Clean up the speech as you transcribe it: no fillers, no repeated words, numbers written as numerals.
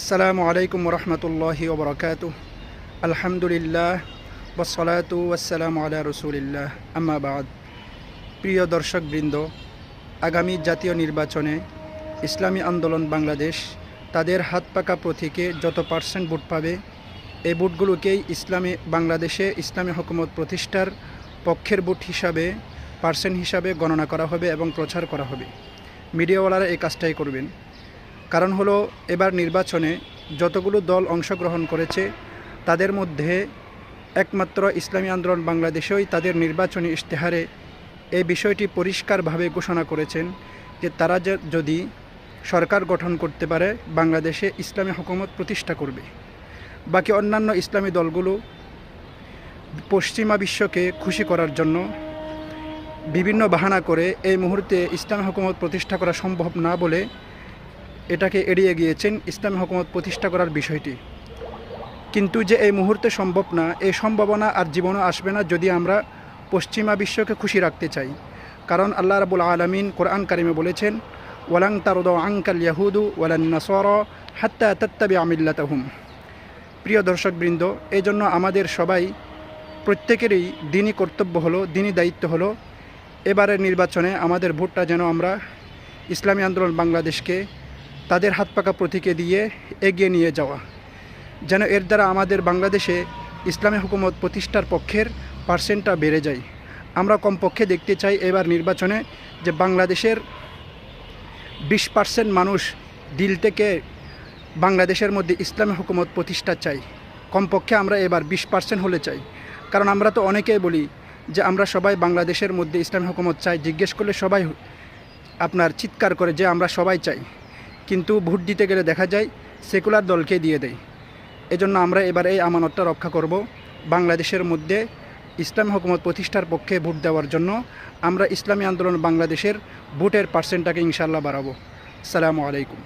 আসসালামু আলাইকুম রহমতুল্লাহি ওবরাকাতুহ। আলহামদুলিল্লাহ ওয়াসসালাতু ওয়াসসালামু আলা রসুলিল্লাহ, আম্মা বাদ। প্রিয় দর্শকবৃন্দ, আগামী জাতীয় নির্বাচনে ইসলামী আন্দোলন বাংলাদেশ তাদের হাত পাকা প্রতীকে যত পার্সেন্ট ভোট পাবে, এই ভোটগুলোকেই বাংলাদেশে ইসলামী হুকুমত প্রতিষ্ঠার পক্ষের ভোট হিসাবে পার্সেন্ট হিসাবে গণনা করা হবে এবং প্রচার করা হবে। মিডিয়াওয়ালারা এই কাজটাই করবেন। কারণ হলো, এবার নির্বাচনে যতগুলো দল অংশগ্রহণ করেছে তাদের মধ্যে একমাত্র ইসলামী আন্দোলন বাংলাদেশই তাদের নির্বাচনী ইশতেহারে এই বিষয়টি পরিষ্কারভাবে ঘোষণা করেছেন যে তারা যদি সরকার গঠন করতে পারে বাংলাদেশে ইসলামী হুকুমত প্রতিষ্ঠা করবে। বাকি অন্যান্য ইসলামী দলগুলো পশ্চিমা বিশ্বকে খুশি করার জন্য বিভিন্ন বাহানা করে এই মুহূর্তে ইসলামী হুকুমত প্রতিষ্ঠা করা সম্ভব না বলে এটাকে এড়িয়ে গিয়েছেন ইসলামী হুকুমত প্রতিষ্ঠা করার বিষয়টি। কিন্তু যে এই মুহূর্তে সম্ভব না, এই সম্ভাবনা আর জীবনও আসবে না যদি আমরা পশ্চিমা বিশ্বকে খুশি রাখতে চাই। কারণ আল্লাহ রাব্বুল আলামিন কোরআন কারিমে বলেছেন, ওয়ালাং তারদা আনকাল ইয়াহুদু ওয়ালান নাসারা হাত্তা তাত্তাবিআ মিল্লাতাহুম। প্রিয় দর্শকবৃন্দ, এই জন্য আমাদের প্রত্যেকেরই দিনী কর্তব্য হলো, দিনী দায়িত্ব হলো এবারের নির্বাচনে আমাদের ভোটটা যেন আমরা ইসলামী আন্দোলন বাংলাদেশকে তাদের হাত পাকা প্রতীকে দিয়ে এগিয়ে নিয়ে যাওয়া, যেন এর দ্বারা আমাদের বাংলাদেশে ইসলামী হুকুমত প্রতিষ্ঠার পক্ষের পার্সেন্টটা বেড়ে যায়। আমরা কমপক্ষে দেখতে চাই এবার নির্বাচনে যে বাংলাদেশের 20% মানুষ দিল থেকে বাংলাদেশের মধ্যে ইসলামী হুকুমত প্রতিষ্ঠা চাই। কমপক্ষে আমরা এবার 20% হলে চাই। কারণ আমরা তো অনেকেই বলি যে আমরা সবাই বাংলাদেশের মধ্যে ইসলামী হুকুমত চাই। জিজ্ঞেস করলে সবাই আপনার চিৎকার করে যে আমরা সবাই চাই, কিন্তু ভোট দিতে গেলে দেখা যায় সেকুলার দলকে দিয়ে দেয়। এজন্য আমরা এবার এই আমানতটা রক্ষা করব, বাংলাদেশের মধ্যে ইসলামী হুকুমত প্রতিষ্ঠার পক্ষে ভোট দেওয়ার জন্য আমরা ইসলামী আন্দোলন বাংলাদেশের ভোটের পার্সেন্টটাকে ইনশাআল্লাহ বাড়াবো। আসসালামু আলাইকুম।